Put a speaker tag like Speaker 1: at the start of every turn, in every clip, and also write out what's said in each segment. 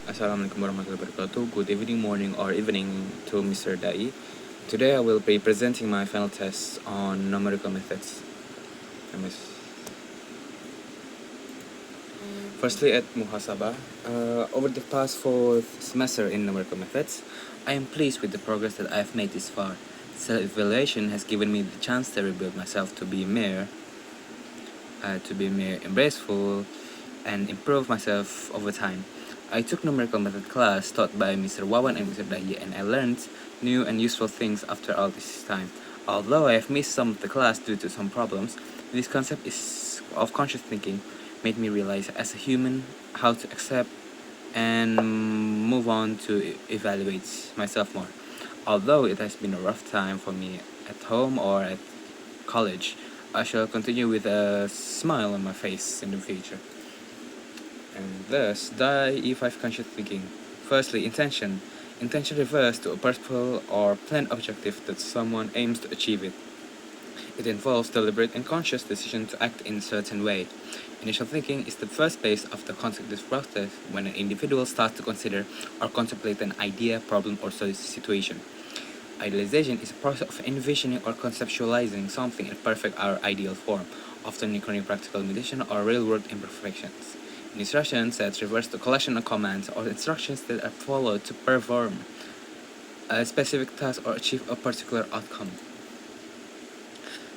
Speaker 1: Assalamualaikum warahmatullahi wabarakatuh. Good evening, morning, or evening to Mr. Dai. Today I will be presenting my final test on numerical methods. Firstly, at Muhasabah, over the past fourth semester in numerical methods, I am pleased with the progress that I have made this far. Self-evaluation has given me the chance to rebuild myself to be more embraceful and improve myself over time. I took numerical method class taught by Mr. Wawan and Mr. Dahi, and I learned new and useful things after all this time. Although I have missed some of the class due to some problems, this concept of conscious thinking made me realize as a human how to accept and move on to evaluate myself more. Although it has been a rough time for me at home or at college, I shall continue with a smile on my face in the future. And thus, die E5 conscious thinking. Firstly, intention. Intention refers to a purposeful or planned objective that someone aims to achieve it. It involves deliberate and conscious decision to act in a certain way. Initial thinking is the first phase of the conceptive process when an individual starts to consider or contemplate an idea, problem, or situation. Idealization is a process of envisioning or conceptualizing something in perfect or ideal form, often including practical limitation or real-world imperfections. Instruction sets refers to collection of commands or instructions that are followed to perform a specific task or achieve a particular outcome.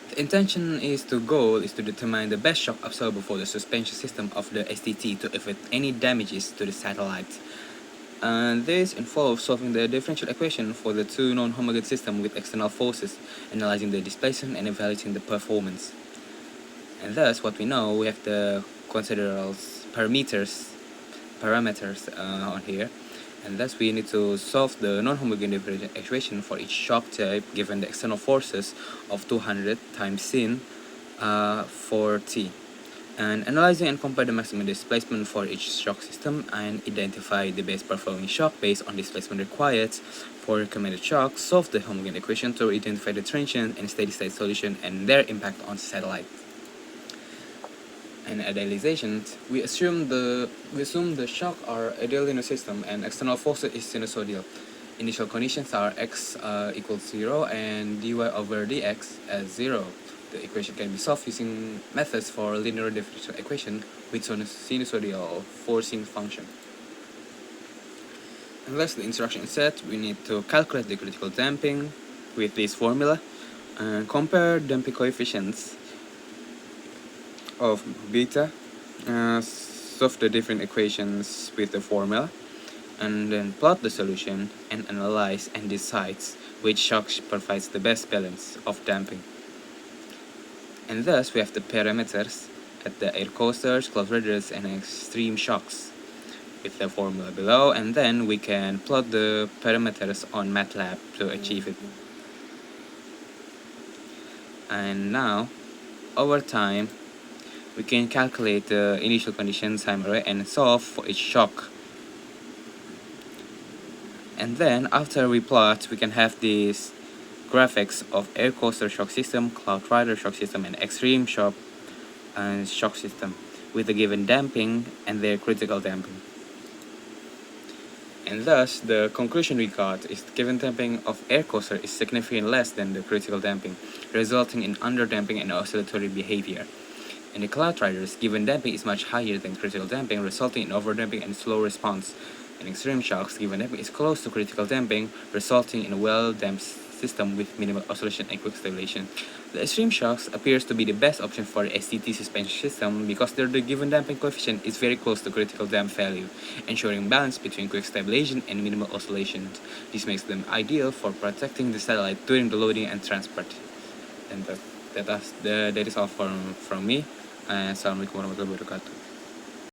Speaker 1: The intention is to determine the best shock absorber for the suspension system of the STT to avoid any damages to the satellite. And this involves solving the differential equation for the two non-homogeneous systems with external forces, analyzing the displacement and evaluating the performance. And thus, what we know, we have the considerable parameters on here, and thus we need to solve the non-homogeneous differential equation for each shock type given the external forces of 200 times sin for T, and analyzing and compare the maximum displacement for each shock system and identify the best performing shock based on displacement required for recommended shock, solve the homogeneous equation to identify the transient and steady state solution and their impact on satellite. And idealization, we assume the shock are ideal in a system and external forces is sinusoidal. Initial conditions are x equals 0 and dy over dx as 0. The equation can be solved using methods for linear differential equation with sinusoidal forcing function. Unless the instruction is set, we need to calculate the critical damping with this formula and compare damping coefficients of beta, solve the different equations with the formula, and then plot the solution and analyze and decides which shock provides the best balance of damping. And thus we have the parameters at the air coasters, cloud riders, and extreme shocks with the formula below, and then we can plot the parameters on MATLAB to achieve it. And now, over time, we can calculate the initial conditions time array and solve for each shock. And then after we plot, we can have these graphics of air coaster shock system, cloud rider shock system, and extreme shock system with the given damping and their critical damping. And thus, the conclusion we got is the given damping of air coaster is significantly less than the critical damping, resulting in underdamping and oscillatory behavior. In the cloud riders, given damping is much higher than critical damping, resulting in overdamping and slow response. In extreme shocks, given damping is close to critical damping, resulting in a well-damped system with minimal oscillation and quick stabilization. The extreme shocks appears to be the best option for the STT suspension system because the given damping coefficient is very close to critical damp value, ensuring balance between quick stabilization and minimal oscillation. This makes them ideal for protecting the satellite during the loading and transport. And that is all from me. Assalamualaikum warahmatullahi wabarakatuh.